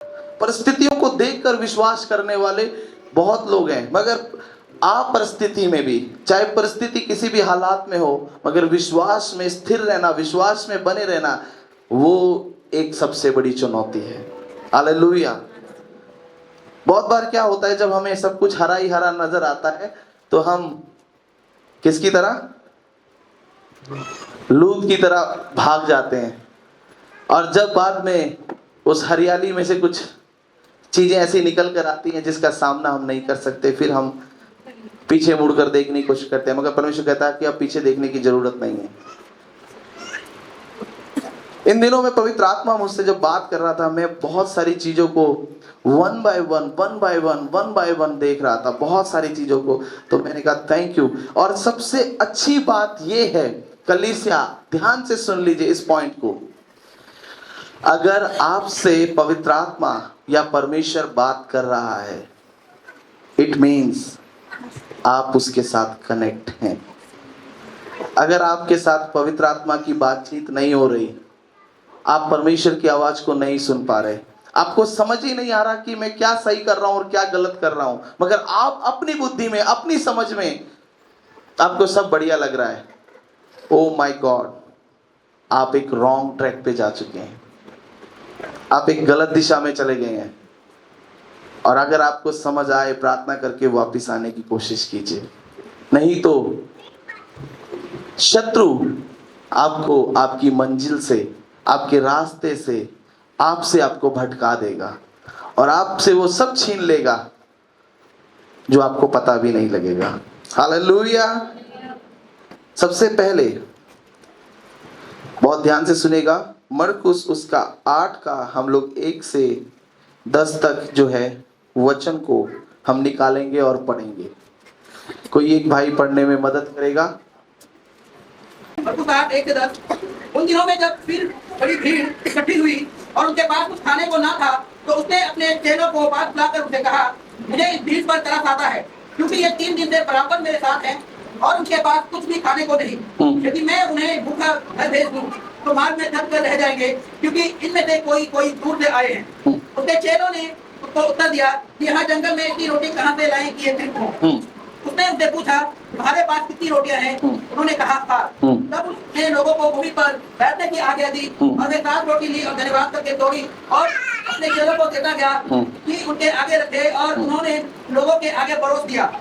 परिस्थितियों को देखकर विश्वास करने वाले बहुत लोग हैं, मगर आप परिस्थिति में भी, चाहे परिस्थिति किसी भी हालात में हो, मगर विश्वास में स्थिर रहना, विश्वास में बने रहना, वो एक सबसे बड़ी चुनौती है। हालेलुया। बहुत बार क्या होता है, जब हमें सब कुछ हरा ही हरा नजर आता है तो हम किसकी तरह, लूत की तरह भाग जाते हैं। और जब बाद में उस हरियाली में से कुछ चीजें ऐसी निकल कर आती हैं जिसका सामना हम नहीं कर सकते, फिर हम पीछे मुड़कर देखने की कोशिश करते हैं, मगर परमेश्वर कहता है कि अब पीछे देखने की जरूरत नहीं है। इन दिनों में पवित्र आत्मा मुझसे जब बात कर रहा था, मैं बहुत सारी चीजों को वन बाय वन देख रहा था, बहुत सारी चीजों को। तो मैंने कहा थैंक यू। और सबसे अच्छी बात यह है, कलीसिया ध्यान से सुन लीजिए इस पॉइंट को, अगर आपसे पवित्र आत्मा या परमेश्वर बात कर रहा है, इट मीन्स आप उसके साथ कनेक्ट हैं। अगर आपके साथ पवित्र आत्मा की बातचीत नहीं हो रही, आप परमेश्वर की आवाज को नहीं सुन पा रहे, आपको समझ ही नहीं आ रहा कि मैं क्या सही कर रहा हूं और क्या गलत कर रहा हूं, मगर आप अपनी बुद्धि में, अपनी समझ में आपको सब बढ़िया लग रहा है, ओ माय गॉड, आप एक रॉन्ग ट्रैक पे जा चुके हैं, आप एक गलत दिशा में चले गए हैं। और अगर आपको समझ आए, प्रार्थना करके वापस आने की कोशिश कीजिए, नहीं तो शत्रु आपको आपकी मंजिल से, आपके रास्ते से, आपसे आपको भटका देगा और आपसे वो सब छीन लेगा जो आपको पता भी नहीं लगेगा। हालेलुया। सबसे पहले बहुत ध्यान से सुनेगा, मरकुस उसका 8 का हम लोग 1 से 10 तक जो है वचन को हम निकालेंगे और पढ़ेंगे। कोई एक भाई पढ़ने में मदद करेगा? मरकुस 8 1 से 10। उन दिनों में जब फिर बड़ी भीड़ इकट्ठी हुई और उनके पास कुछ खाने को ना था, तो उसने अपने चेलों को पास बुलाकर उनसे कहा, मुझे इस भीड़ पर तरस आता है, क्योंकि ये 3 दिन से बराबर मेरे साथ हैं और उनके पास कुछ भी खाने को नहीं। यदि मैं उन्हें भूखा घर भेज दूं तो मार्ग में थक कर रह जाएंगे, क्योंकि इनमें से कोई दूर से आए हैं। उसके चेलों ने उसको उत्तर दिया कि यहाँ जंगल में इतनी रोटी कहाँ से लाएं कि ये दिन हो। उसने उनसे पूछा, तुम्हारे पास कितनी रोटियां हैं? उन्होंने कहा 7। तब उसने लोगों को भूमि पर बैठने की आज्ञा दी और वे 7 रोटी ली और धन्यवाद करके तोड़ी और अपने चेलों को देता गया कि उनके आगे रखे, और उन्होंने लोगों के आगे परोस दिया।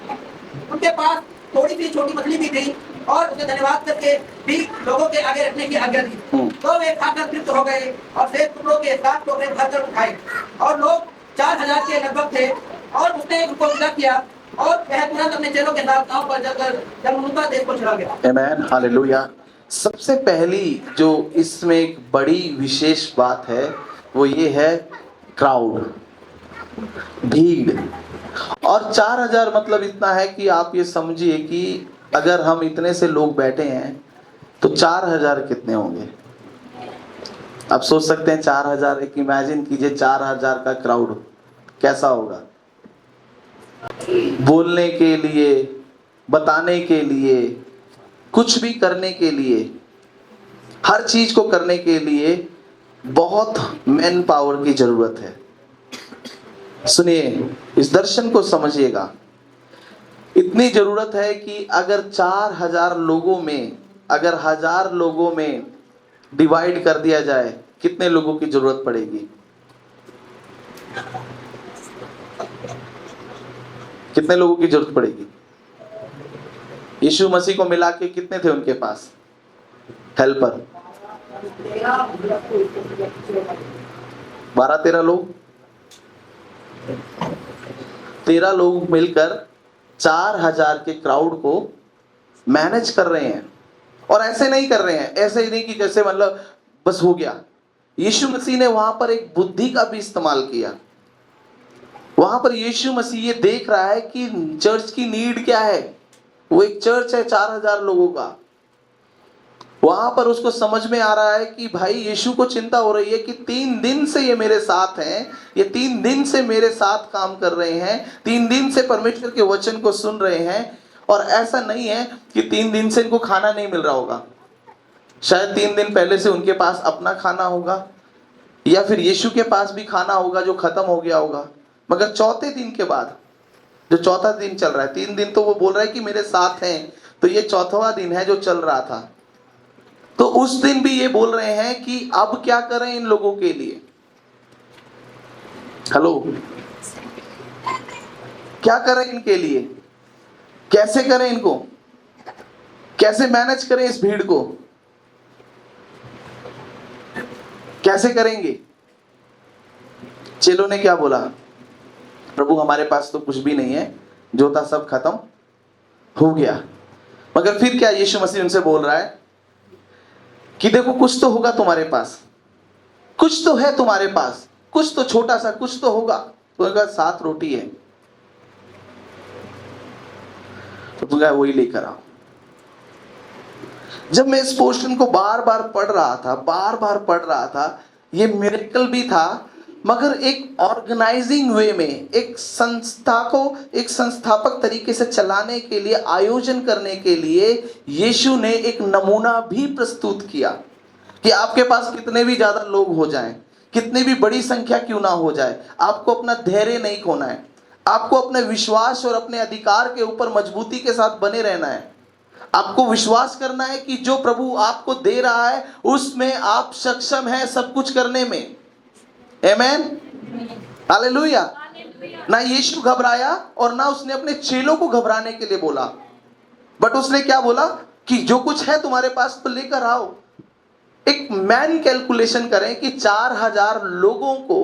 उनके पास थोड़ी सी छोटी मछली भी थी और उसे धन्यवाद करके भी लोगों के आगे रखने की आज्ञा दी। तो वे खाकर तृप्त हो गए और 6 टुकड़ों के 7 टोकरे भरकर उठाए, और लोग 4000 के लगभग थे। और उसने उनको विदा किया और वह तुरंत अपने चेलों के साथ गांव पर जाकर जलमुनता देश को चला गया। आमीन, हालेलुया। सबसे पहली जो इसमें एक बड़ी विशेष बात है वो ये है क्राउड, भीड़। और 4000 मतलब इतना है कि आप ये समझिए कि अगर हम इतने से लोग बैठे हैं तो 4000 कितने होंगे। आप सोच सकते हैं 4000, एक इमेजिन कीजिए 4000 का क्राउड कैसा होगा। बोलने के लिए, बताने के लिए, कुछ भी करने के लिए, हर चीज को करने के लिए बहुत मैन पावर की जरूरत है। सुनिए, इस दर्शन को समझिएगा। इतनी जरूरत है कि अगर 4000 लोगों में, अगर 1000 लोगों में डिवाइड कर दिया जाए, कितने लोगों की जरूरत पड़ेगी? कितने लोगों की जरूरत पड़ेगी? यीशु मसीह को मिला के कितने थे उनके पास हेल्पर? 12-13 लोग। 13 लोग मिलकर 4000 के क्राउड को मैनेज कर रहे हैं। और ऐसे नहीं कर रहे हैं, ऐसे ही नहीं कि जैसे मतलब बस हो गया। यीशु मसीह ने वहां पर एक बुद्धि का भी इस्तेमाल किया। वहां पर यीशु मसीह ये देख रहा है कि चर्च की नीड क्या है। वो एक चर्च है 4000 लोगों का। वहां पर उसको समझ में आ रहा है कि भाई यीशु को चिंता हो रही है कि 3 दिन से ये मेरे साथ हैं, ये 3 दिन से मेरे साथ काम कर रहे हैं, 3 दिन से परमेश्वर के वचन को सुन रहे हैं। और ऐसा नहीं है कि 3 दिन से इनको खाना नहीं मिल रहा होगा, शायद 3 दिन पहले से उनके पास अपना खाना होगा, या फिर यीशु के पास भी खाना होगा जो खत्म हो गया होगा, मगर चौथे दिन के बाद, जो चौथा दिन चल रहा है, 3 दिन तो वो बोल रहा है कि मेरे साथ हैं, तो ये चौथवा दिन है जो चल रहा था। तो उस दिन भी ये बोल रहे हैं कि अब क्या करें इन लोगों के लिए। हेलो, क्या करें इनके लिए, कैसे करें इनको, कैसे मैनेज करें इस भीड़ को, कैसे करेंगे। चेलों ने क्या बोला, प्रभु हमारे पास तो कुछ भी नहीं है, जो था सब खत्म हो गया। मगर फिर क्या यीशु मसीह उनसे बोल रहा है कि देखो कुछ तो होगा तुम्हारे पास, कुछ तो है तुम्हारे पास, कुछ तो छोटा सा कुछ तो होगा। तो उनका 7 रोटी है, तो तुमने वही लेकर आओ। जब मैं इस पोर्शन को बार बार पढ़ रहा था, ये मिरेकल भी था, मगर एक ऑर्गेनाइजिंग वे में, एक संस्था को एक संस्थापक तरीके से चलाने के लिए, आयोजन करने के लिए यीशु ने एक नमूना भी प्रस्तुत किया कि आपके पास कितने भी ज्यादा लोग हो जाएं, कितनी भी बड़ी संख्या क्यों ना हो जाए, आपको अपना धैर्य नहीं खोना है, आपको अपने विश्वास और अपने अधिकार के ऊपर मजबूती के साथ बने रहना है। आपको विश्वास करना है कि जो प्रभु आपको दे रहा है उसमें आप सक्षम हैं सब कुछ करने में। आमेन, हालेलुया। ना यीशु घबराया और ना उसने अपने चेलों को घबराने के लिए बोला, बट उसने क्या बोला कि जो कुछ है तुम्हारे पास तो लेकर आओ। एक मैन कैलकुलेशन करें कि 4000 लोगों को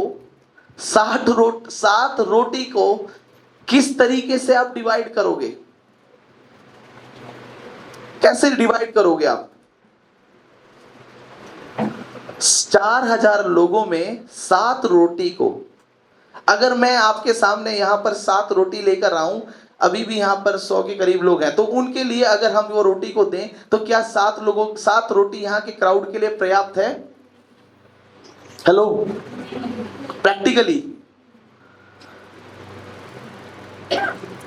7 रोटी को किस तरीके से आप डिवाइड करोगे, कैसे डिवाइड करोगे आप। 4000 लोगों में 7 रोटी को, अगर मैं आपके सामने यहां पर 7 रोटी लेकर आऊं, अभी भी यहां पर 100 के करीब लोग हैं, तो उनके लिए अगर हम वो रोटी को दें तो क्या 7 रोटी यहां के क्राउड के लिए पर्याप्त है? हेलो, प्रैक्टिकली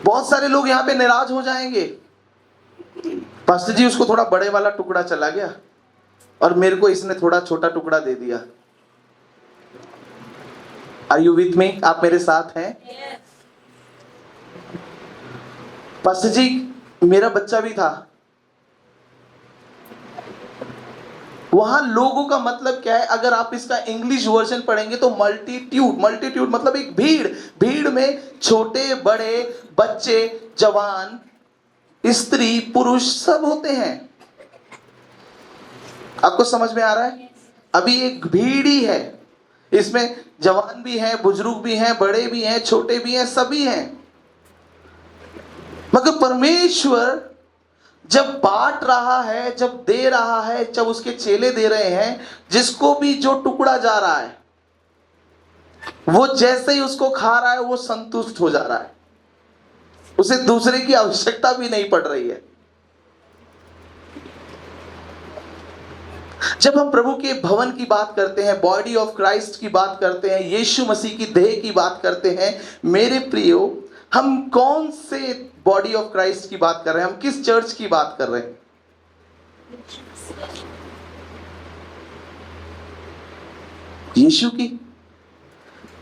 बहुत सारे लोग यहां पे नाराज हो जाएंगे, पास्टर जी उसको थोड़ा बड़े वाला टुकड़ा चला गया और मेरे को इसने थोड़ा छोटा टुकड़ा दे दिया। Are you with me? आप मेरे साथ हैं? yes. पास्टर जी मेरा बच्चा भी था, वहां लोगों का मतलब क्या है? अगर आप इसका इंग्लिश वर्जन पढ़ेंगे तो मल्टीट्यूड मतलब एक भीड़ में छोटे बड़े बच्चे जवान स्त्री पुरुष सब होते हैं। आपको समझ में आ रहा है? अभी एक भीड़ ही है, इसमें जवान भी हैं, बुजुर्ग भी हैं, बड़े भी हैं, छोटे भी हैं, सभी हैं। मगर परमेश्वर जब बांट रहा है, जब दे रहा है, जब उसके चेले दे रहे हैं, जिसको भी जो टुकड़ा जा रहा है वो जैसे ही उसको खा रहा है वो संतुष्ट हो जा रहा है, उसे दूसरे की आवश्यकता भी नहीं पड़ रही है। जब हम प्रभु के भवन की बात करते हैं, बॉडी ऑफ क्राइस्ट की बात करते हैं, यीशु मसीह की देह की बात करते हैं, मेरे प्रियो, हम कौन से बॉडी ऑफ क्राइस्ट की बात कर रहे हैं? हम किस चर्च की बात कर रहे हैं? यीशु की।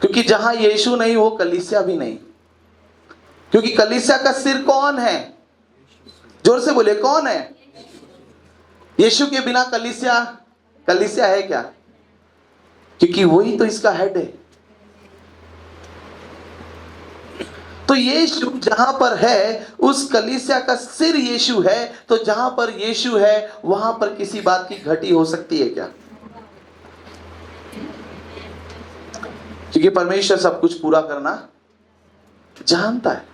क्योंकि जहां यीशु नहीं वो कलीसिया भी नहीं, क्योंकि कलीसिया का सिर कौन है? जोर से बोले, कौन है? यीशु के बिना कलीसिया है क्या? क्योंकि वही तो इसका हेड है। तो यीशु जहां पर है उस कलीसिया का सिर यीशु है, तो जहां पर यीशु है वहां पर किसी बात की घटी हो सकती है क्या? क्योंकि परमेश्वर सब कुछ पूरा करना जानता है।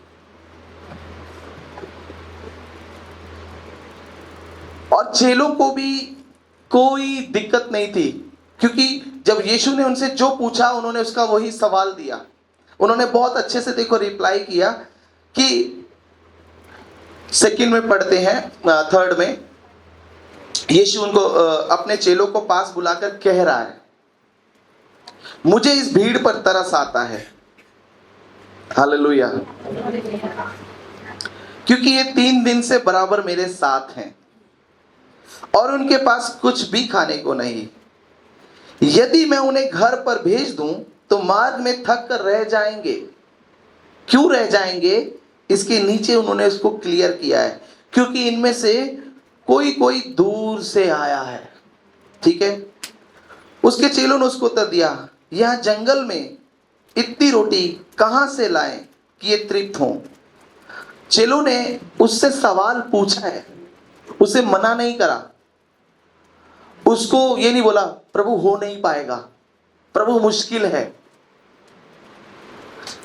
और चेलों को भी कोई दिक्कत नहीं थी, क्योंकि जब यीशु ने उनसे जो पूछा उन्होंने उसका वही सवाल दिया। उन्होंने बहुत अच्छे से देखो रिप्लाई किया कि सेकंड में पढ़ते हैं, 3rd में यीशु उनको अपने चेलों को पास बुलाकर कह रहा है, मुझे इस भीड़ पर तरस आता है। हालेलुया। क्योंकि ये 3 दिन से बराबर मेरे साथ हैं और उनके पास कुछ भी खाने को नहीं। यदि मैं उन्हें घर पर भेज दूं तो मार्ग में थक कर रह जाएंगे। क्यों रह जाएंगे? इसके नीचे उन्होंने इसको क्लियर किया है, क्योंकि इनमें से कोई कोई दूर से आया है। ठीक है। उसके चेलों ने उसको उत्तर दिया, यह जंगल में इतनी रोटी कहां से लाएं कि ये तृप्त हों। चेलों ने उससे सवाल पूछा है, उसे मना नहीं करा। उसको ये नहीं बोला प्रभु हो नहीं पाएगा, प्रभु मुश्किल है।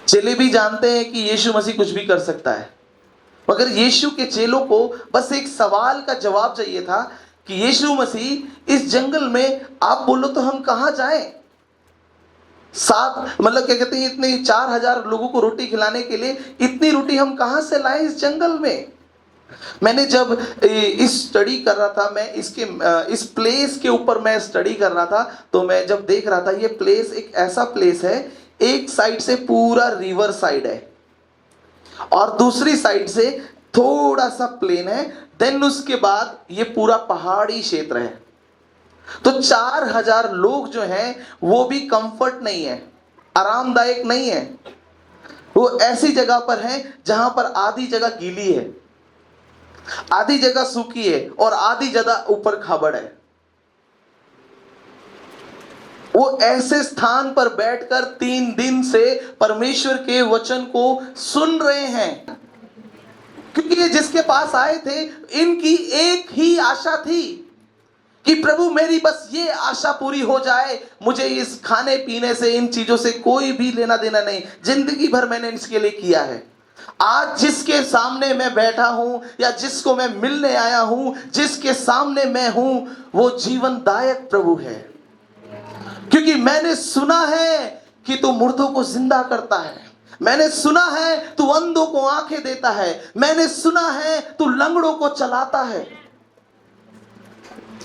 चेले भी जानते हैं कि यीशु मसीह कुछ भी कर सकता है, मगर यीशु के चेलों को बस एक सवाल का जवाब चाहिए था कि यीशु मसीह इस जंगल में आप बोलो तो हम कहां जाएं। मतलब क्या कहते हैं, इतने 4000 लोगों को रोटी खिलाने के लिए इतनी रोटी हम कहां से लाएं इस जंगल में। मैंने जब इस स्टडी कर रहा था, मैं इस प्लेस के ऊपर मैं स्टडी कर रहा था, तो मैं जब देख रहा था ये प्लेस एक ऐसा प्लेस है, एक साइड से पूरा रिवर साइड है और दूसरी साइड से थोड़ा सा प्लेन है, देन उसके बाद ये पूरा पहाड़ी क्षेत्र है। तो 4000 लोग जो हैं वो भी कंफर्ट नहीं है, आरामदायक नहीं है। वो ऐसी जगह पर है जहां पर आधी जगह गीली है, आधी जगह सूखी है और आधी जगह ऊपर खाबड़ है। वो ऐसे स्थान पर बैठकर 3 दिन से परमेश्वर के वचन को सुन रहे हैं, क्योंकि ये जिसके पास आए थे इनकी एक ही आशा थी कि प्रभु मेरी बस ये आशा पूरी हो जाए, मुझे इस खाने पीने से, इन चीजों से कोई भी लेना देना नहीं, जिंदगी भर मैंने इसके लिए किया है। आज जिसके सामने मैं बैठा हूं या जिसको मैं मिलने आया हूं, जिसके सामने मैं हूं, वो जीवनदायक प्रभु है। क्योंकि मैंने सुना है कि तू मुर्दों को जिंदा करता है, मैंने सुना है तू अंधों को आंखें देता है, मैंने सुना है तू लंगड़ों को चलाता है।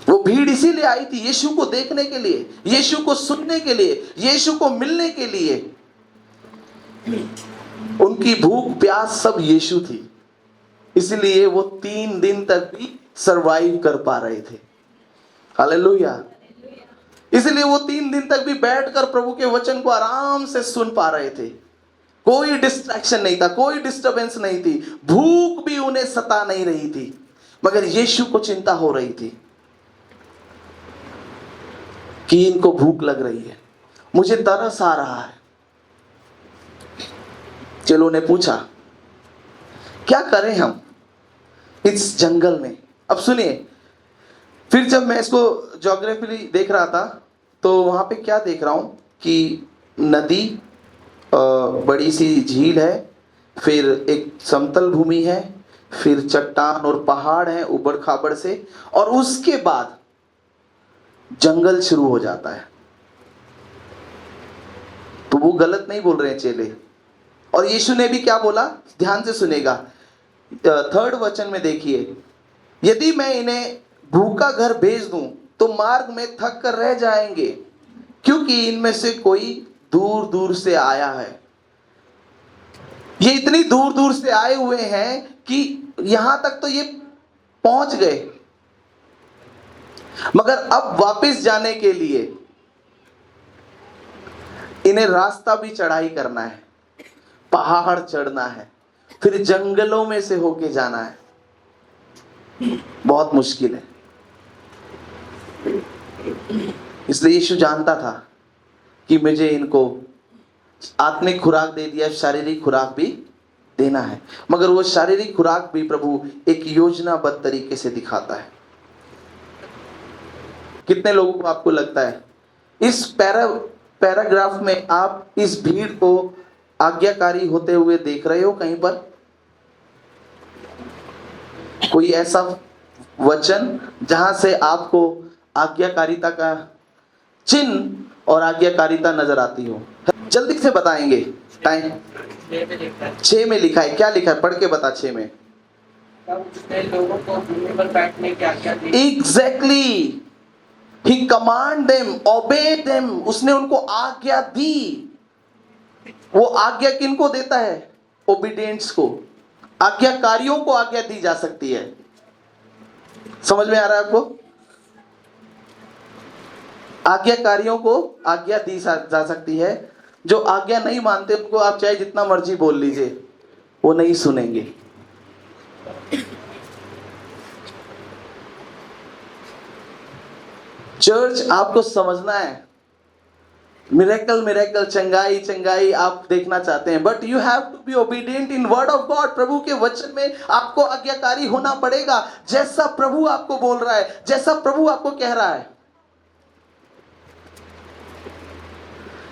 वो भीड़ इसीलिए आई थी, यीशु को देखने के लिए, यीशु को सुनने के लिए, यीशु को मिलने के लिए। उनकी भूख प्यास सब यीशु थी, इसलिए वो 3 दिन तक भी सरवाइव कर पा रहे थे। हालेलुया। इसलिए वो 3 दिन तक भी बैठकर प्रभु के वचन को आराम से सुन पा रहे थे। कोई डिस्ट्रैक्शन नहीं था, कोई डिस्टरबेंस नहीं थी, भूख भी उन्हें सता नहीं रही थी, मगर यीशु को चिंता हो रही थी कि इनको भूख लग रही है, मुझे तरस आ रहा है। चेलों ने पूछा क्या करें हम इस जंगल में। अब सुनिए, फिर जब मैं इसको ज्योग्राफिकली देख रहा था तो वहां पे क्या देख रहा हूं कि नदी, बड़ी सी झील है, फिर एक समतल भूमि है, फिर चट्टान और पहाड़ है उबड़ खाबड़ से, और उसके बाद जंगल शुरू हो जाता है। तो वो गलत नहीं बोल रहे हैं चेले। और यीशु ने भी क्या बोला, ध्यान से सुनेगा, 3rd वचन में देखिए, यदि मैं इन्हें भूखा घर भेज दूं तो मार्ग में थक कर रह जाएंगे, क्योंकि इनमें से कोई दूर दूर से आया है। ये इतनी दूर दूर से आए हुए हैं कि यहां तक तो ये पहुंच गए, मगर अब वापस जाने के लिए इन्हें रास्ता भी चढ़ाई करना है, पहाड़ चढ़ना है, फिर जंगलों में से होके जाना है। बहुत मुश्किल है। इसलिए यीशु जानता था कि मुझे इनको आत्मिक खुराक दे दिया, शारीरिक खुराक भी देना है, मगर वो शारीरिक खुराक भी प्रभु एक योजनाबद्ध तरीके से दिखाता है। कितने लोगों को आपको लगता है इस पैराग्राफ में आप इस भीड़ को आज्ञाकारी होते हुए देख रहे हो कहीं पर? कोई ऐसा वचन जहां से आपको आज्ञाकारिता का चिन्ह और आज्ञाकारिता नजर आती हो? जल्दी से बताएंगे, टाइम 6 में लिखा है। क्या लिखा है, पढ़ के बता। 6 में लोगों को भूमि पर बैठने की आज्ञा दी। एग्जैक्टली, ही कमांड देम, ओबे देम, उसने उनको आज्ञा दी। वो आज्ञा किनको देता है? ओबीडियंट्स को, आज्ञाकारियों को आज्ञा दी जा सकती है। समझ में आ रहा है आपको? आज्ञाकारियों को आज्ञा दी जा सकती है, जो आज्ञा नहीं मानते उनको आप चाहे जितना मर्जी बोल लीजिए, वो नहीं सुनेंगे। चर्च आपको समझना है, मिरेकल मिरेकल, चंगाई चंगाई आप देखना चाहते हैं, but you have to be obedient in word of God. प्रभु के वचन में आपको आज्ञाकारी होना पड़ेगा, जैसा प्रभु आपको बोल रहा है, जैसा प्रभु आपको कह रहा है।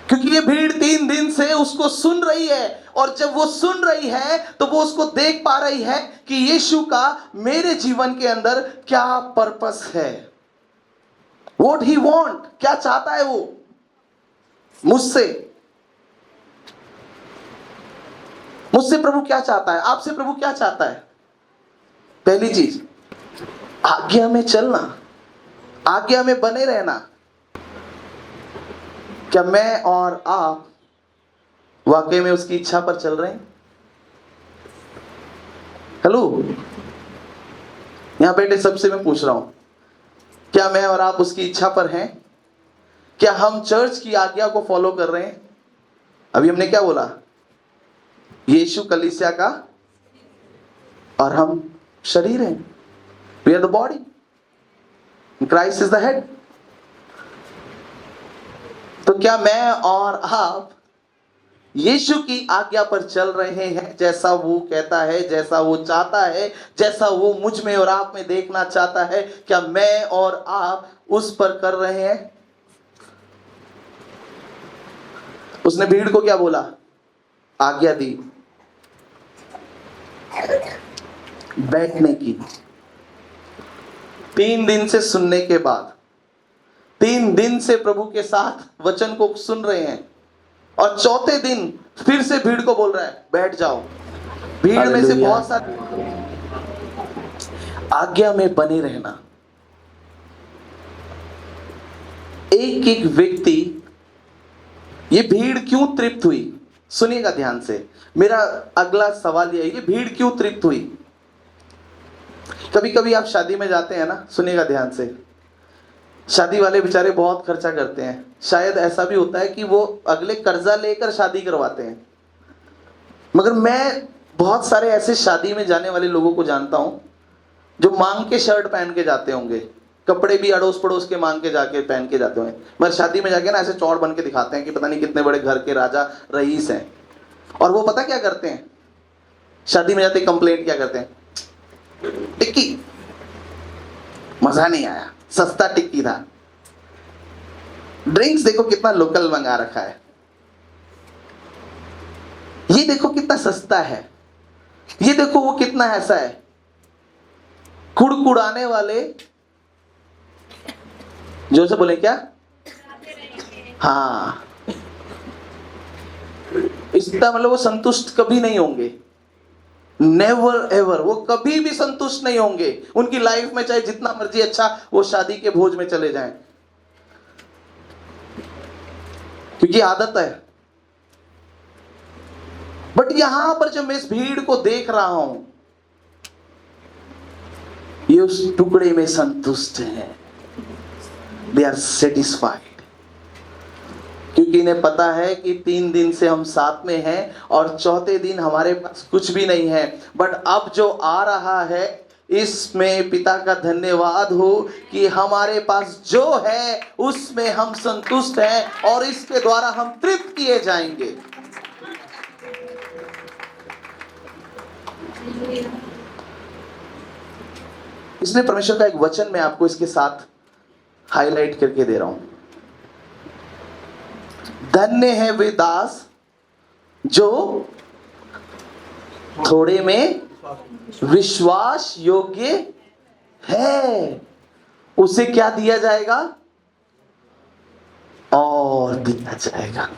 क्योंकि ये भीड़ 3 दिन से उसको सुन रही है, और जब वो सुन रही है तो वो उसको देख पा रही है कि यीशु का मेरे जीवन के अंदर क्या पर्पस है, व्हाट ही वांट, क्या चाहता है वो मुझसे। मुझसे प्रभु क्या चाहता है, आपसे प्रभु क्या चाहता है? पहली चीज, आज्ञा में चलना, आज्ञा में बने रहना। क्या मैं और आप वाकई में उसकी इच्छा पर चल रहे हैं? हेलो, यहां बैठे सबसे मैं पूछ रहा हूं, क्या मैं और आप उसकी इच्छा पर हैं? क्या हम चर्च की आज्ञा को फॉलो कर रहे हैं? अभी हमने क्या बोला? यीशु कलीसिया का और हम शरीर हैं, we are the body, Christ is the head. तो क्या मैं और आप यीशु की आज्ञा पर चल रहे हैं, जैसा वो कहता है, जैसा वो चाहता है, जैसा वो मुझ में और आप में देखना चाहता है? क्या मैं और आप उस पर कर रहे हैं? उसने भीड़ को क्या बोला? आज्ञा दी बैठने की। 3 दिन से सुनने के बाद, 3 दिन से प्रभु के साथ वचन को सुन रहे हैं, और चौथे दिन फिर से भीड़ को बोल रहा है बैठ जाओ। भीड़ में से बहुत सारे, आज्ञा में बने रहना। एक एक व्यक्ति, ये भीड़ क्यों तृप्त हुई? सुनिएगा ध्यान से, मेरा अगला सवाल ये है, ये भीड़ क्यों तृप्त हुई? कभी कभी आप शादी में जाते हैं ना, सुनिएगा ध्यान से, शादी वाले बेचारे बहुत खर्चा करते हैं। शायद ऐसा भी होता है कि वो अगले कर्जा लेकर शादी करवाते हैं। मगर मैं बहुत सारे ऐसे शादी में जाने वाले लोगों को जानता हूं जो मांग के शर्ट पहन के जाते होंगे, कपड़े भी अड़ोस पड़ोस के मांग के जाके पहन के जाते होंगे, मगर शादी में जाके ना ऐसे चौड़ बन के दिखाते हैं कि पता नहीं कितने बड़े घर के राजा रईस हैं। और वो पता क्या करते हैं? शादी में जाते कंप्लेंट क्या करते हैं? टिक्की मजा नहीं आया, सस्ता टिक्की था। ड्रिंक्स देखो कितना लोकल मंगा रखा है, ये देखो कितना सस्ता है, ये देखो वो कितना ऐसा है। कुड़कुड़ाने वाले जो से बोले क्या, हाँ, इसका मतलब वो संतुष्ट कभी नहीं होंगे, नेवर एवर, वो कभी भी संतुष्ट नहीं होंगे। उनकी लाइफ में चाहे जितना मर्जी अच्छा वो शादी के भोज में चले जाएं, क्योंकि आदत है। बट यहां पर जब मैं इस भीड़ को देख रहा हूं, ये उस टुकड़े में संतुष्ट हैं, दे आर सेटिस्फाइड, क्योंकि इन्हें पता है कि 3 दिन से हम साथ में हैं और चौथे दिन हमारे पास कुछ भी नहीं है, बट अब जो आ रहा है इसमें पिता का धन्यवाद हो कि हमारे पास जो है उसमें हम संतुष्ट हैं और इसके द्वारा हम तृप्त किए जाएंगे। इसलिए परमेश्वर का एक वचन मैं आपको इसके साथ हाईलाइट करके दे रहा हूं। धन्य है वे दास जो थोड़े में विश्वास योग्य है, उसे क्या दिया जाएगा? और दिया जाएगा।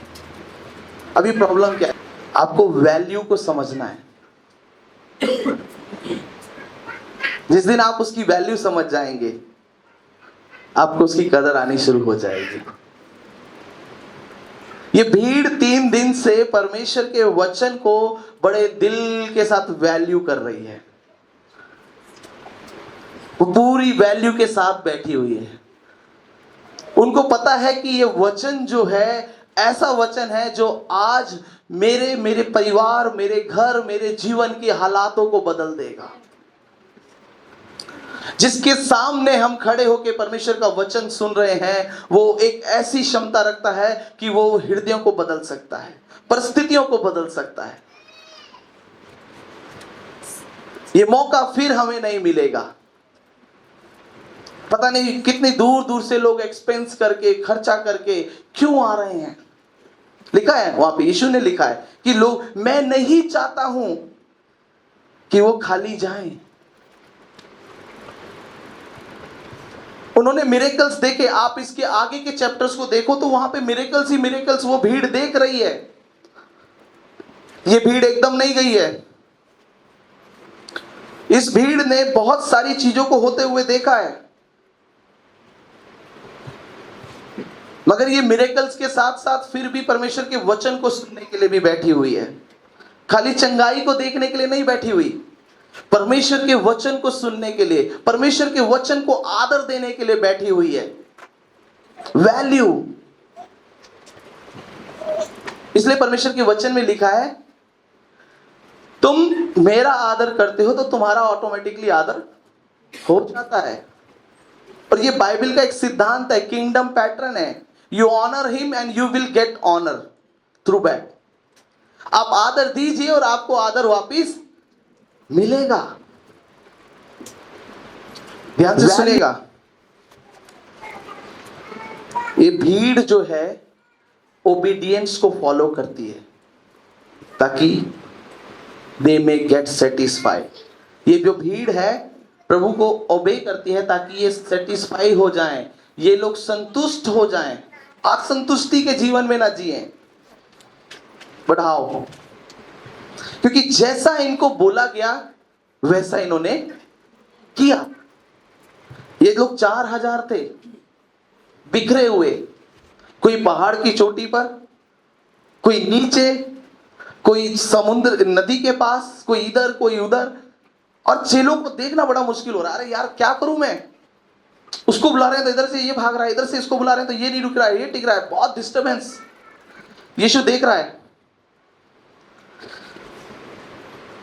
अभी प्रॉब्लम क्या है? आपको वैल्यू को समझना है। जिस दिन आप उसकी वैल्यू समझ जाएंगे, आपको उसकी कदर आनी शुरू हो जाएगी। ये भीड़ 3 दिन से परमेश्वर के वचन को बड़े दिल के साथ वैल्यू कर रही है, वो पूरी वैल्यू के साथ बैठी हुई है। उनको पता है कि ये वचन जो है ऐसा वचन है जो आज मेरे परिवार, मेरे घर, मेरे जीवन की हालातों को बदल देगा। जिसके सामने हम खड़े होकर परमेश्वर का वचन सुन रहे हैं, वो एक ऐसी क्षमता रखता है कि वो हृदयों को बदल सकता है, परिस्थितियों को बदल सकता है। ये मौका फिर हमें नहीं मिलेगा। पता नहीं कितनी दूर दूर से लोग एक्सपेंस करके, खर्चा करके क्यों आ रहे हैं। लिखा है वहां पे, यीशु ने लिखा है कि लोग, मैं नहीं चाहता हूं कि वो खाली जाएं। उन्होंने मिरेकल्स देखे। आप इसके आगे के चैप्टर्स को देखो तो वहां पे मिरेकल्स ही मिरेकल्स वो भीड़ देख रही है। ये भीड़ एकदम नहीं गई है। इस भीड़ ने बहुत सारी चीजों को होते हुए देखा है, मगर ये मिरेकल्स के साथ साथ फिर भी परमेश्वर के वचन को सुनने के लिए भी बैठी हुई है। खाली चंगाई को देखने के लिए नहीं बैठी हुई, परमेश्वर के वचन को सुनने के लिए, परमेश्वर के वचन को आदर देने के लिए बैठी हुई है। वैल्यू। इसलिए परमेश्वर के वचन में लिखा है, तुम मेरा आदर करते हो तो तुम्हारा ऑटोमेटिकली आदर हो जाता है। और ये बाइबल का एक सिद्धांत है, किंगडम पैटर्न है। You honour him and you will get honour through back. आप आदर दीजिए और आपको आदर वापिस मिलेगा। ध्यान से सुनेगा। ये भीड़ जो है ओबीडियंस को फॉलो करती है ताकि दे मे गेट सेटिस्फाइड। ये जो भीड़ है प्रभु को ओबे करती है ताकि ये सेटिस्फाई हो जाएं, ये लोग संतुष्ट हो जाएं। असंतुष्टि के जीवन में ना जिए, बढ़ाओ। क्योंकि जैसा इनको बोला गया वैसा इन्होंने किया। ये लोग 4000 थे, बिखरे हुए, कोई पहाड़ की चोटी पर, कोई नीचे, कोई समुद्र नदी के पास, कोई इधर कोई उधर। और चेलों को देखना बड़ा मुश्किल हो रहा है। अरे यार क्या करूं मैं, उसको बुला रहे हैं तो इधर से ये भाग रहा है, इधर से इसको बुला रहे हैं तो ये नहीं रुक रहा है, ये टिक रहा है, बहुत डिस्टर्बेंस। यीशु देख रहा है,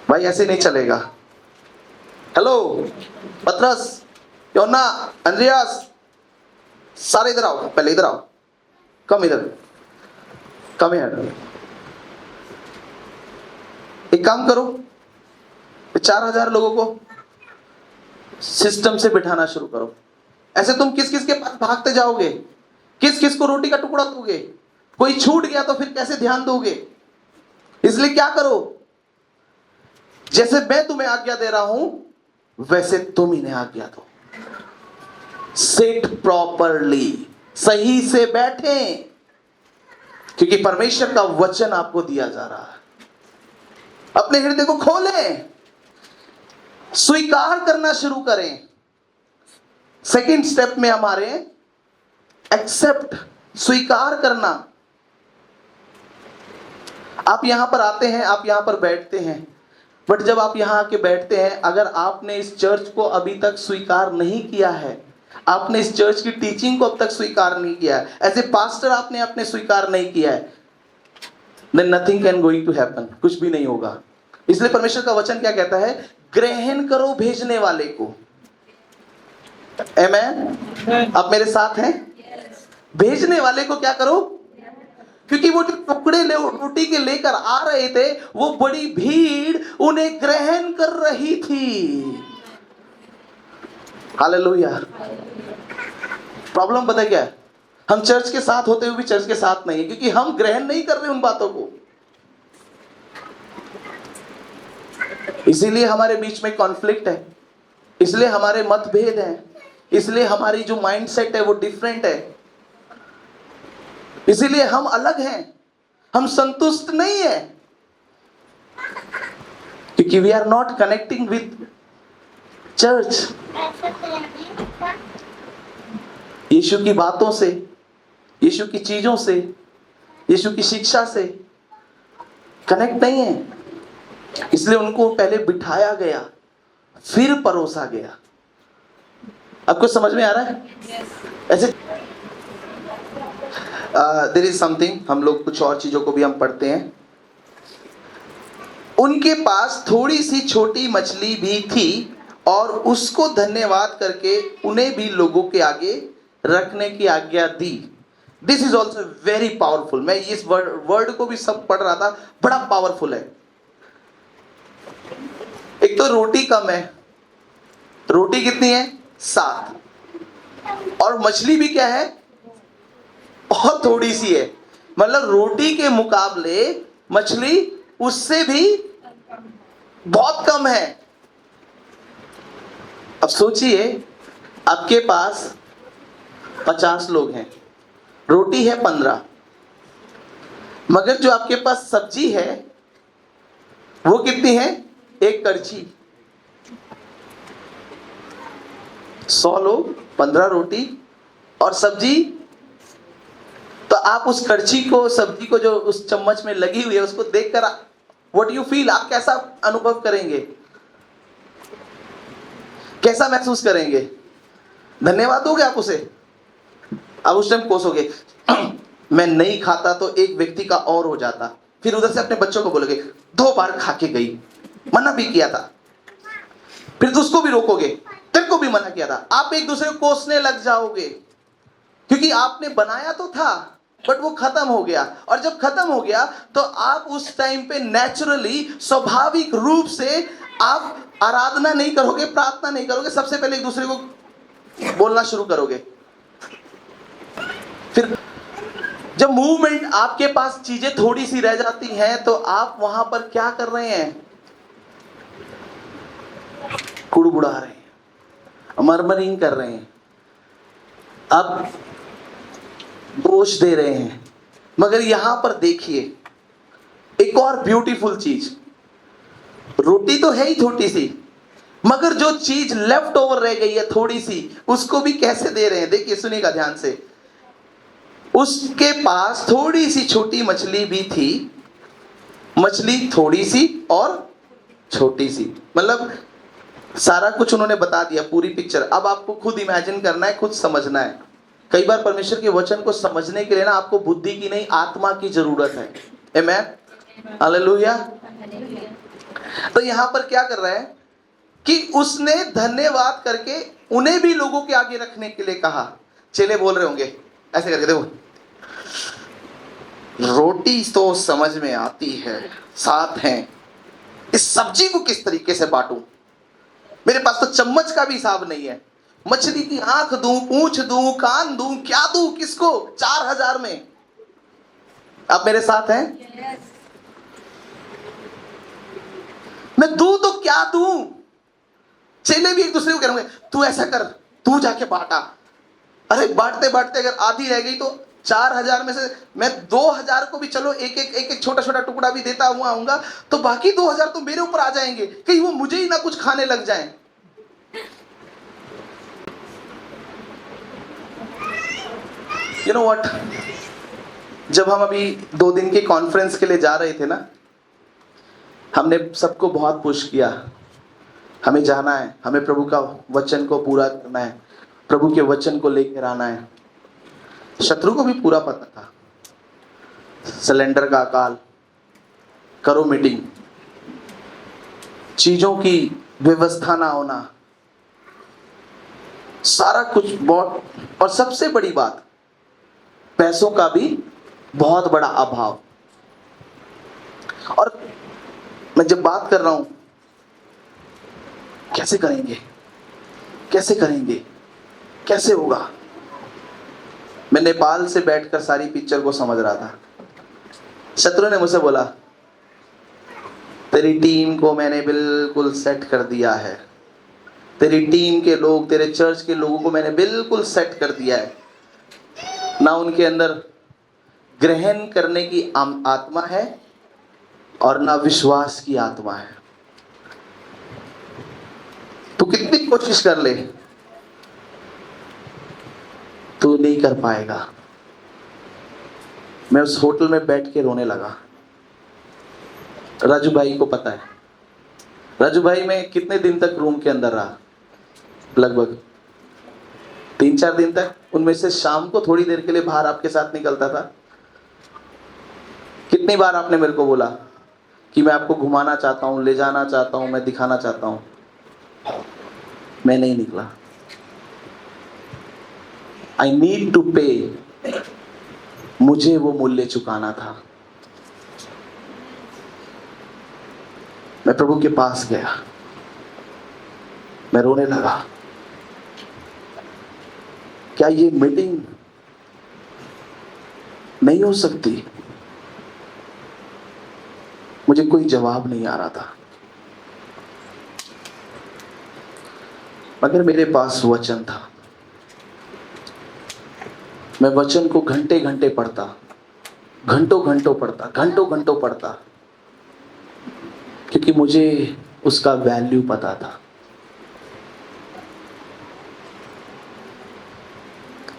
भाई ऐसे नहीं चलेगा। हेलो पतरस, योना, अंद्रियास, सारे इधर आओ, पहले इधर आओ, कम इधर, कम हियर। एक काम करो, 4000 लोगों को सिस्टम से बिठाना शुरू करो। ऐसे तुम किस किस के पास भागते जाओगे, किस किस को रोटी का टुकड़ा दोगे, कोई छूट गया तो फिर कैसे ध्यान दोगे। इसलिए क्या करो, जैसे मैं तुम्हें आज्ञा दे रहा हूं वैसे तुम इन्हें आज्ञा दो। सिट प्रॉपरली, सही से बैठे, क्योंकि परमेश्वर का वचन आपको दिया जा रहा है। अपने हृदय को खोलें, स्वीकार करना शुरू करें। सेकंड स्टेप में हमारे एक्सेप्ट, स्वीकार करना। आप यहां पर आते हैं, आप यहां पर बैठते हैं, बट जब आप यहां आके बैठते हैं, अगर आपने इस चर्च को अभी तक स्वीकार नहीं किया है, आपने इस चर्च की टीचिंग को अब तक स्वीकार नहीं किया है, एज ए पास्टर आपने अपने स्वीकार नहीं किया है, then nothing can going to happen, कुछ भी नहीं होगा। इसलिए परमेश्वर का वचन क्या कहता है, ग्रहण करो भेजने वाले को। आमेन। आप मेरे साथ हैं? भेजने वाले को क्या करो, क्योंकि वो जो टुकड़े रोटी के लेकर आ रहे थे, वो बड़ी भीड़ उन्हें ग्रहण कर रही थी। हालेलुया। प्रॉब्लम पता क्या है, हम चर्च के साथ होते हुए भी चर्च के साथ नहीं है, क्योंकि हम ग्रहण नहीं कर रहे उन बातों को। इसीलिए हमारे बीच में कॉन्फ्लिक्ट है, इसलिए हमारे मतभेद हैं, इसलिए हमारी जो माइंडसेट है वो डिफरेंट है, इसीलिए हम अलग हैं, हम संतुष्ट नहीं है, क्योंकि we are not connecting with church. यीशु की बातों से, यीशु की चीजों से, यीशु की शिक्षा से कनेक्ट नहीं है। इसलिए उनको पहले बिठाया गया, फिर परोसा गया। आपको समझ में आ रहा है? ऐसे देयर इज समथिंग, हम लोग कुछ और चीजों को भी हम पढ़ते हैं। उनके पास थोड़ी सी छोटी मछली भी थी और उसको धन्यवाद करके उन्हें भी लोगों के आगे रखने की आज्ञा दी। This is also very powerful. मैं इस वर्ड को भी सब पढ़ रहा था, बड़ा पावरफुल है। एक तो रोटी कम है, रोटी कितनी है? 7, और मछली भी क्या है? बहुत थोड़ी सी है। मतलब रोटी के मुकाबले मछली उससे भी बहुत कम है। अब सोचिए, आपके पास 50 लोग हैं, रोटी है 15, मगर जो आपके पास सब्जी है वो कितनी है? 1 कड़छी। 100 लोग, 15 रोटी और सब्जी। तो आप उस कड़छी को, सब्जी को जो उस चम्मच में लगी हुई है, उसको देखकर व्हाट यू फील, आप कैसा अनुभव करेंगे? कैसा महसूस करेंगे? धन्यवाद दोगे आप उसे? आप उस टाइम कोसोगे मैं नहीं खाता तो एक व्यक्ति का और हो जाता। फिर उधर से अपने बच्चों को बोलोगे 2 बार खा के गई, मना भी किया था। फिर तो उसको भी रोकोगे, तेरे को भी मना किया था। आप एक दूसरे को कोसने लग जाओगे, क्योंकि आपने बनाया तो था बट वो खत्म हो गया। और जब खत्म हो गया तो आप उस टाइम पे नेचुरली, स्वाभाविक रूप से आप आराधना नहीं करोगे, प्रार्थना नहीं करोगे, सबसे पहले एक दूसरे को बोलना शुरू करोगे। फिर जब मूवमेंट, आपके पास चीजें थोड़ी सी रह जाती हैं तो आप वहां पर क्या कर रहे हैं? कुड़बुड़ा रहे हैं, मरमरिंग कर रहे हैं, आप दोष दे रहे हैं। मगर यहां पर देखिए एक और ब्यूटीफुल चीज, रोटी तो है ही छोटी सी, मगर जो चीज लेफ्ट ओवर रह गई है थोड़ी सी, उसको भी कैसे दे रहे हैं? देखिए, सुनिएगा ध्यान से। उसके पास थोड़ी सी छोटी मछली भी थी, मछली थोड़ी सी और छोटी सी, मतलब सारा कुछ उन्होंने बता दिया, पूरी पिक्चर। अब आपको खुद इमेजिन करना है, खुद समझना है। कई बार परमेश्वर के वचन को समझने के लिए ना आपको बुद्धि की नहीं, आत्मा की जरूरत है। आमेन, हालेलुया। तो यहां पर क्या कर रहा है कि उसने धन्यवाद करके उन्हें भी लोगों के आगे रखने के लिए कहा। चेले बोल रहे होंगे ऐसे करके, देखो रोटी तो समझ में आती है, 7 हैं, इस सब्जी को किस तरीके से बांटूं? मेरे पास तो चम्मच का भी हिसाब नहीं है। मछली की आंख दूं, पूंछ दूं, कान दूं, क्या दूं किसको? 4000 में। आप मेरे साथ हैं? मैं दूं तो क्या दूं? चेले भी एक दूसरे को कह रहे होंगे, तू ऐसा कर, तू जाके बांटा। अरे बांटते बांटते अगर आधी रह गई तो 4000 में से मैं 2000 को भी चलो एक एक छोटा छोटा टुकड़ा भी देता हुआ आऊंगा, तो बाकी 2000 तो मेरे ऊपर आ जाएंगे, कहीं वो मुझे ही ना कुछ खाने लग जाएं। यू नो व्हाट, जब हम अभी 2 दिन के कॉन्फ्रेंस के लिए जा रहे थे ना, हमने सबको बहुत पुश किया, हमें जाना है, हमें प्रभु का वचन को पूरा करना है, प्रभु के वचन को लेकर आना है। शत्रु को भी पूरा पता था, सिलेंडर का अकाल, करो मीटिंग, चीजों की व्यवस्था ना होना, सारा कुछ बहुत, और सबसे बड़ी बात पैसों का भी बहुत बड़ा अभाव। और मैं जब बात कर रहा हूं कैसे करेंगे, कैसे करेंगे, कैसे होगा, मैं नेपाल से बैठकर सारी पिक्चर को समझ रहा था। शत्रु ने मुझसे बोला, तेरी टीम को मैंने बिल्कुल सेट कर दिया है, तेरी टीम के लोग, तेरे चर्च के लोगों को मैंने बिल्कुल सेट कर दिया है, ना उनके अंदर ग्रहण करने की आत्मा है और ना विश्वास की आत्मा है। तू कितनी कोशिश कर ले, तू नहीं कर पाएगा। मैं उस होटल में बैठ के रोने लगा। राजू भाई को पता है, राजू भाई मैं कितने दिन तक रूम के अंदर रहा, लगभग 3-4 दिन तक, उनमें से शाम को थोड़ी देर के लिए बाहर आपके साथ निकलता था। कितनी बार आपने मेरे को बोला कि मैं आपको घुमाना चाहता हूँ, ले जाना चाहता हूँ, मैं दिखाना चाहता हूँ? मैं नहीं निकला। आई नीड टू पे, मुझे वो मूल्य चुकाना था। मैं प्रभु के पास गया, मैं रोने लगा। क्या ये मीटिंग नहीं हो सकती? मुझे कोई जवाब नहीं आ रहा था, मगर मेरे पास वचन था। मैं वचन को घंटे घंटे पढ़ता, घंटों घंटों पढ़ता, घंटों घंटों पढ़ता, क्योंकि मुझे उसका वैल्यू पता था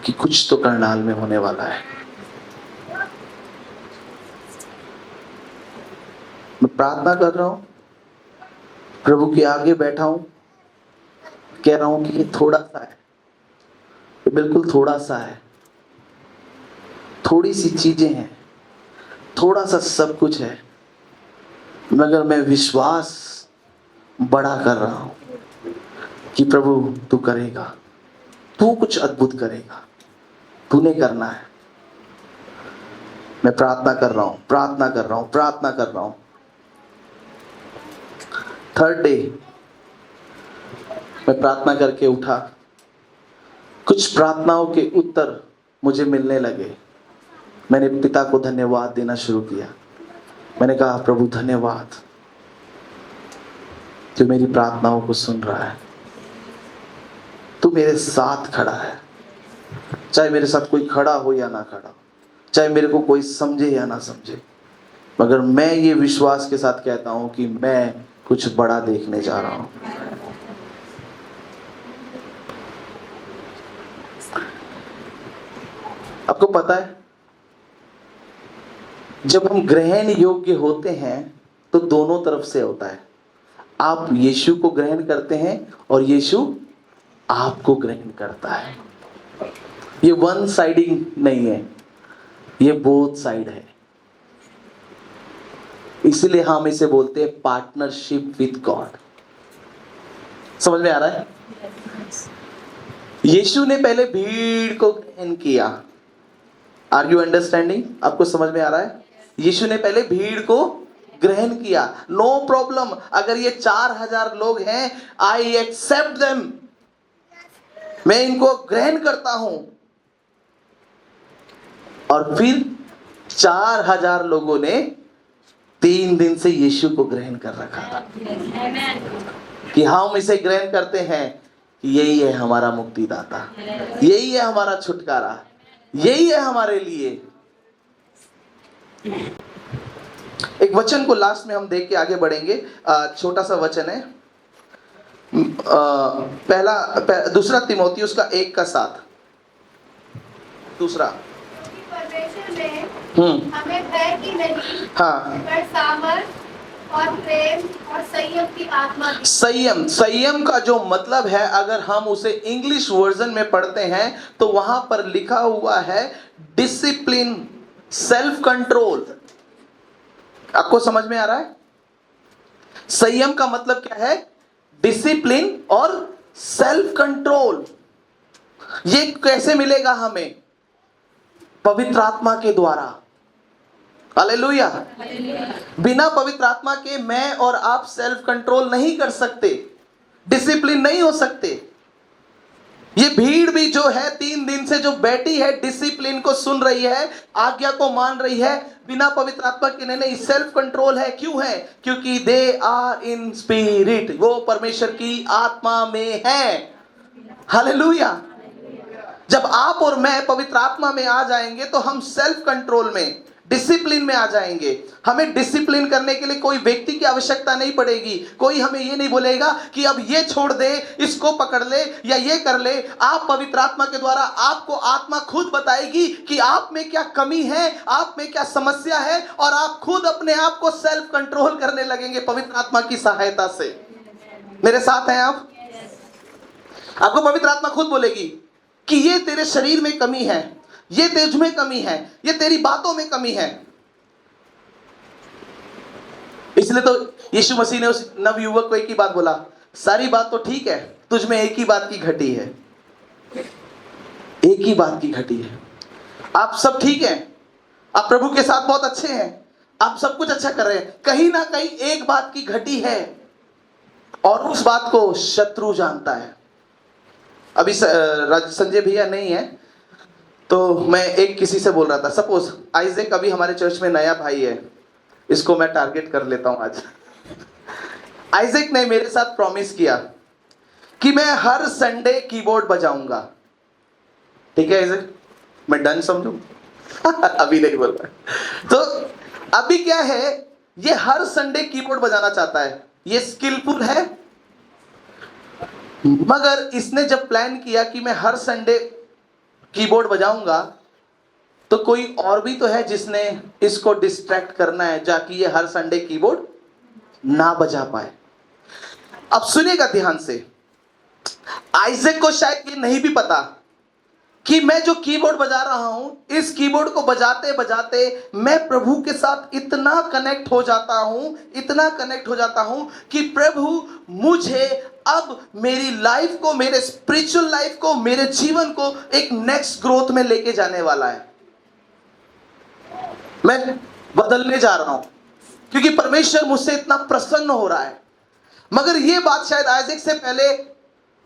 कि कुछ तो करनाल में होने वाला है। मैं प्रार्थना कर रहा हूं, प्रभु के आगे बैठा हूं, कह रहा हूं कि ये थोड़ा सा है, ये बिल्कुल थोड़ा सा है, थोड़ी सी चीजें हैं, थोड़ा सा सब कुछ है, मगर मैं विश्वास बड़ा कर रहा हूं कि प्रभु तू करेगा, तू कुछ अद्भुत करेगा, तूने करना है। मैं प्रार्थना कर रहा हूं, प्रार्थना कर रहा हूं, प्रार्थना कर रहा हूं। 3rd डे मैं प्रार्थना करके उठा। कुछ प्रार्थनाओं के उत्तर मुझे मिलने लगे। मैंने पिता को धन्यवाद देना शुरू किया। मैंने कहा, प्रभु धन्यवाद, जो मेरी प्रार्थनाओं को सुन रहा है, तू मेरे साथ खड़ा है। चाहे मेरे साथ कोई खड़ा हो या ना खड़ा, चाहे मेरे को कोई समझे या ना समझे, मगर मैं ये विश्वास के साथ कहता हूं कि मैं कुछ बड़ा देखने जा रहा हूं। आपको पता है, जब हम ग्रहण योग्य होते हैं तो दोनों तरफ से होता है। आप यीशु को ग्रहण करते हैं और यीशु आपको ग्रहण करता है। ये वन साइडिंग नहीं है, ये बोथ साइड है। इसलिए हम इसे बोलते हैं पार्टनरशिप विद गॉड। समझ में आ रहा है? यीशु ने पहले भीड़ को ग्रहण किया। Are you understanding? आपको समझ में आ रहा है? यीशु ने पहले भीड़ को ग्रहण किया। नो प्रॉब्लम, अगर ये 4000 लोग हैं, आई एक्सेप्ट देम, मैं इनको ग्रहण करता हूं। और फिर 4000 लोगों ने 3 दिन से यीशु को ग्रहण कर रखा था कि हम इसे ग्रहण करते हैं कि यही है हमारा मुक्तिदाता, यही है हमारा छुटकारा, यही है हमारे लिए। एक वचन को लास्ट में हम देख के आगे बढ़ेंगे। छोटा सा वचन है, दूसरा तीमुथियुस का 1:7। दूसरा, परमेश्वर ने हमें भय की नहीं, हाँ, पर सामर्थ और प्रेम और संयम की आत्मा दी। संयम का जो मतलब है, अगर हम उसे इंग्लिश वर्जन में पढ़ते हैं तो वहां पर लिखा हुआ है डिसिप्लिन, सेल्फ कंट्रोल। आपको समझ में आ रहा है? संयम का मतलब क्या है? डिसिप्लिन और सेल्फ कंट्रोल। ये कैसे मिलेगा हमें? पवित्र आत्मा के द्वारा। हालेलुया। बिना पवित्र आत्मा के मैं और आप सेल्फ कंट्रोल नहीं कर सकते, डिसिप्लिन नहीं हो सकते। ये भीड़ भी जो है 3 दिन से जो बैठी है, डिसिप्लिन को सुन रही है, आज्ञा को मान रही है, बिना पवित्र आत्मा के नहीं, सेल्फ कंट्रोल है। क्यों है? क्योंकि दे आर इन स्पिरिट, वो परमेश्वर की आत्मा में है। हालेलुया। जब आप और मैं पवित्र आत्मा में आ जाएंगे तो हम सेल्फ कंट्रोल में, डिसिप्लिन में आ जाएंगे। हमें डिसिप्लिन करने के लिए कोई व्यक्ति की आवश्यकता नहीं पड़ेगी। कोई हमें ये नहीं बोलेगा कि अब ये छोड़ दे, इसको पकड़ ले या ये कर ले। आप पवित्र आत्मा के द्वारा, आपको आत्मा खुद बताएगी कि आप में क्या कमी है, आप में क्या समस्या है, और आप खुद अपने आप को सेल्फ कंट्रोल करने लगेंगे पवित्र आत्मा की सहायता से। मेरे साथ हैं आप? आपको पवित्र आत्मा खुद बोलेगी कि ये तेरे शरीर में कमी है, ये तुझ में कमी है, ये तेरी बातों में कमी है। इसलिए तो यीशु मसीह ने उस नवयुवक को एक ही बात बोला, सारी बात तो ठीक है, तुझ में एक ही बात की घटी है, एक ही बात की घटी है। आप सब ठीक हैं, आप प्रभु के साथ बहुत अच्छे हैं, आप सब कुछ अच्छा कर रहे हैं, कहीं ना कहीं एक बात की घटी है और उस बात को शत्रु जानता है। अभी संजय भैया नहीं है तो मैं एक किसी से बोल रहा था, सपोज आइजैक अभी हमारे चर्च में नया भाई है, इसको मैं टारगेट कर लेता हूं आज। आइजैक ने मेरे साथ प्रॉमिस किया कि मैं हर संडे कीबोर्ड बजाऊंगा। ठीक है आइजैक, मैं डन समझू? अभी नहीं बोल रहा। तो अभी क्या है, ये हर संडे कीबोर्ड बजाना चाहता है, ये स्किलफुल है, मगर इसने जब प्लान किया कि मैं हर संडे कीबोर्ड बजाऊंगा, तो कोई और भी तो है जिसने इसको डिस्ट्रैक्ट करना है, जाकि ये हर संडे कीबोर्ड ना बजा पाए। अब सुनिएगा ध्यान से, आइजैक को शायद ये नहीं भी पता कि मैं जो कीबोर्ड बजा रहा हूं, इस कीबोर्ड को बजाते बजाते मैं प्रभु के साथ इतना कनेक्ट हो जाता हूं, इतना कनेक्ट हो जाता हूं कि प्रभु मुझे अब मेरी लाइफ को, मेरे स्पिरिचुअल लाइफ को, मेरे जीवन को एक नेक्स्ट ग्रोथ में लेके जाने वाला है। मैं बदलने जा रहा हूं क्योंकि परमेश्वर मुझसे इतना प्रसन्न हो रहा है। मगर यह बात शायद आइजैक से पहले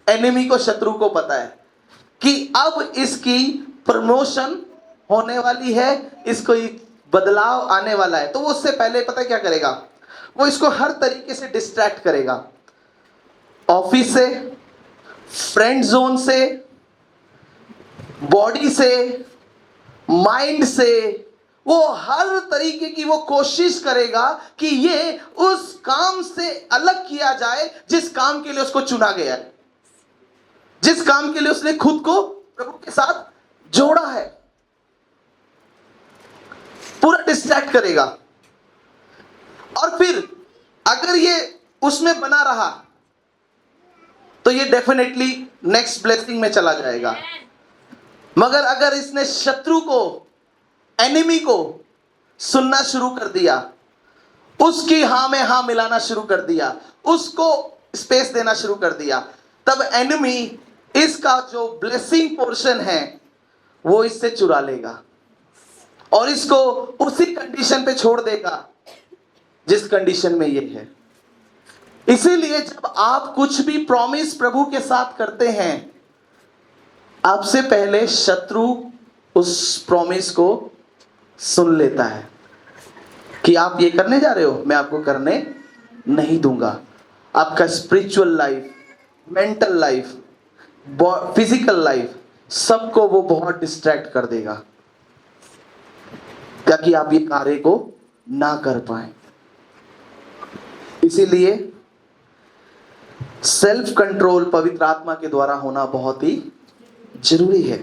एनिमी को, शत्रु को पता है कि अब इसकी प्रमोशन होने वाली है, इसको बदलाव आने वाला है। तो वो उससे पहले पता है क्या करेगा, वो इसको हर तरीके से डिस्ट्रैक्ट करेगा, ऑफिस से, फ्रेंड जोन से, बॉडी से, माइंड से, वो हर तरीके की वो कोशिश करेगा कि ये उस काम से अलग किया जाए जिस काम के लिए उसको चुना गया है, जिस काम के लिए उसने खुद को प्रभु के साथ जोड़ा है। पूरा डिस्ट्रैक्ट करेगा और फिर अगर ये उसमें बना रहा तो ये डेफिनेटली नेक्स्ट ब्लेसिंग में चला जाएगा। मगर अगर इसने शत्रु को, एनिमी को सुनना शुरू कर दिया, उसकी हां में हां मिलाना शुरू कर दिया, उसको स्पेस देना शुरू कर दिया, तब एनिमी इसका जो ब्लेसिंग पोर्शन है वो इससे चुरा लेगा और इसको उसी कंडीशन पे छोड़ देगा जिस कंडीशन में ये है। इसीलिए जब आप कुछ भी प्रॉमिस प्रभु के साथ करते हैं, आपसे पहले शत्रु उस प्रॉमिस को सुन लेता है कि आप ये करने जा रहे हो, मैं आपको करने नहीं दूंगा। आपका spiritual life, mental life, physical life, सबको वो बहुत डिस्ट्रैक्ट कर देगा ताकि आप ये कार्य को ना कर पाए। इसीलिए सेल्फ कंट्रोल पवित्र आत्मा के द्वारा होना बहुत ही जरूरी है।